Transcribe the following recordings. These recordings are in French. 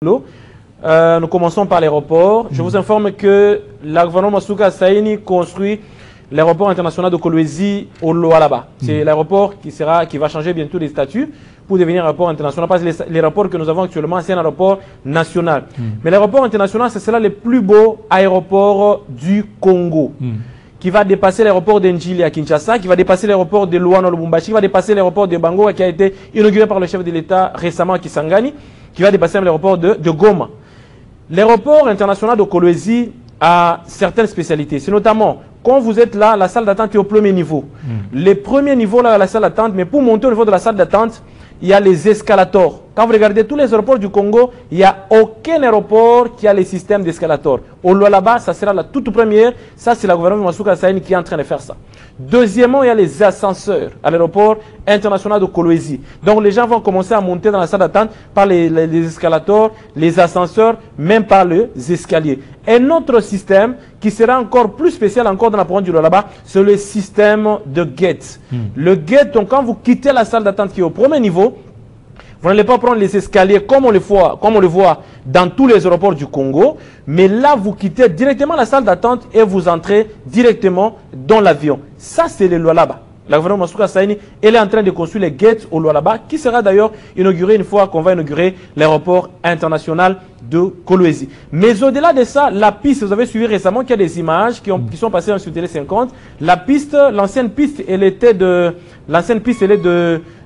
Nous commençons par l'aéroport. Je vous informe que le gouvernement Masuka Saini construit l'aéroport international de Kolwezi au Lualaba. C'est l'aéroport qui va changer bientôt les statuts pour devenir aéroport international. Parce que l'aéroport que nous avons actuellement, c'est un aéroport national. Mais l'aéroport international, ce sera le plus beau aéroport du Congo. Qui va dépasser l'aéroport d'Enjili à Kinshasa, qui va dépasser l'aéroport de Luano Lubumbashi, qui va dépasser l'aéroport de Bango qui a été inauguré par le chef de l'État récemment à Kisangani, qui va dépasser l'aéroport de Goma. L'aéroport international de Kolwezi a certaines spécialités. C'est notamment, quand vous êtes là, la salle d'attente est au premier niveau. Les premiers niveaux, là, la salle d'attente, mais pour monter au niveau de la salle d'attente, il y a les escalators. Quand vous regardez tous les aéroports du Congo, il n'y a aucun aéroport qui a les systèmes d'escalator. Au Lualaba, ça sera la toute première. Ça, c'est la gouvernement Masuka Saini qui est en train de faire ça. Deuxièmement, il y a les ascenseurs à l'aéroport international de Kolwezi. Donc, les gens vont commencer à monter dans la salle d'attente par les escalators, les ascenseurs, même par les escaliers. Un autre système qui sera encore plus spécial encore dans la province du Lualaba, c'est le système de gate. Le gate, donc quand vous quittez la salle d'attente qui est au premier niveau, vous n'allez pas prendre les escaliers comme on le voit dans tous les aéroports du Congo, mais là, vous quittez directement la salle d'attente et vous entrez directement dans l'avion. Ça, c'est le Lualaba. La gouvernement Masuka Saini, elle est en train de construire les gates au Lualaba, qui sera d'ailleurs inauguré une fois qu'on va inaugurer l'aéroport international de Kolwezi. Mais au-delà de ça, la piste, vous avez suivi récemment qu'il y a des images qui sont passées sur Télé 50. La piste, l'ancienne piste, elle est de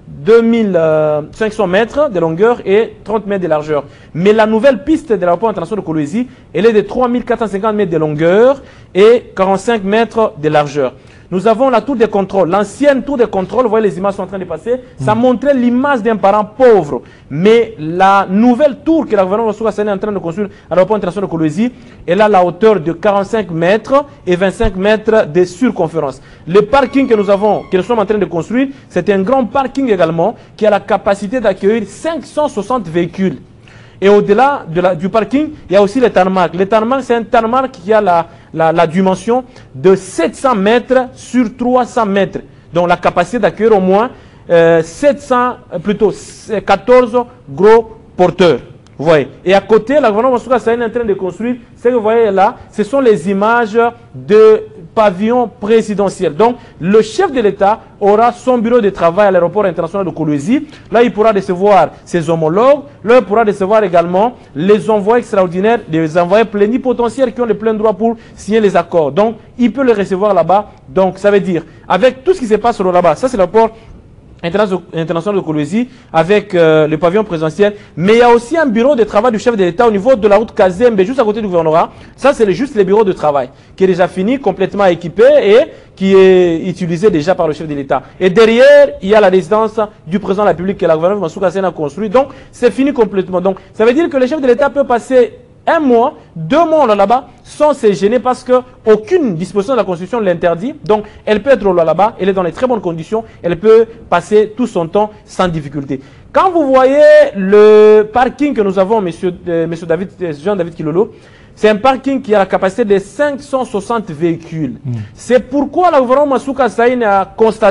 2500 mètres de longueur et 30 mètres de largeur. Mais la nouvelle piste de l'aéroport international de Kolwezi, elle est de 3450 mètres de longueur et 45 mètres de largeur. Nous avons la tour de contrôle. L'ancienne tour de contrôle, vous voyez les images sont en train de passer, ça montrait l'image d'un parent pauvre. Mais la nouvelle tour que la gouvernement Masuka Saini est en train de construire à l'aéroport international de Kolwezi, elle a la hauteur de 45 mètres et 25 mètres de circonférence. Le parking que nous sommes en train de construire, c'est un grand parking également qui a la capacité d'accueillir 560 véhicules. Et au-delà du parking, il y a aussi le tarmac. Le tarmac, c'est un tarmac qui a la dimension de 700 mètres sur 300 mètres. Donc la capacité d'accueillir au moins 14 gros porteurs. Vous voyez. Et à côté, la gouvernement Masuka Saini est en train de construire, ce que vous voyez là, ce sont les images de pavillon présidentiel. Donc, le chef de l'État aura son bureau de travail à l'aéroport international de Kolwezi. Là, il pourra recevoir ses homologues. Là, il pourra recevoir également les envoyés extraordinaires, les envoyés plénipotentiaires qui ont le plein droit pour signer les accords. Donc, il peut les recevoir là-bas. Donc, ça veut dire, avec tout ce qui se passe là-bas, ça c'est l'aéroport international de Kolwezi avec le pavillon présidentiel, mais il y a aussi un bureau de travail du chef de l'État au niveau de la route Kazembe, juste à côté du gouvernorat. Ça, c'est juste le bureau de travail qui est déjà fini, complètement équipé et qui est utilisé déjà par le chef de l'État. Et derrière, il y a la résidence du président de la République que la gouvernement Masuka Saini a construit. Donc, c'est fini complètement. Donc, ça veut dire que le chef de l'État peut passer 1 mois, 2 mois là-bas sans se gêner parce qu'aucune disposition de la Constitution ne l'interdit. Donc, elle peut être là-bas, elle est dans les très bonnes conditions, elle peut passer tout son temps sans difficulté. Quand vous voyez le parking que nous avons, Jean-David Kilolo, c'est un parking qui a la capacité de 560 véhicules. C'est pourquoi le gouvernement Masuka Saini a constaté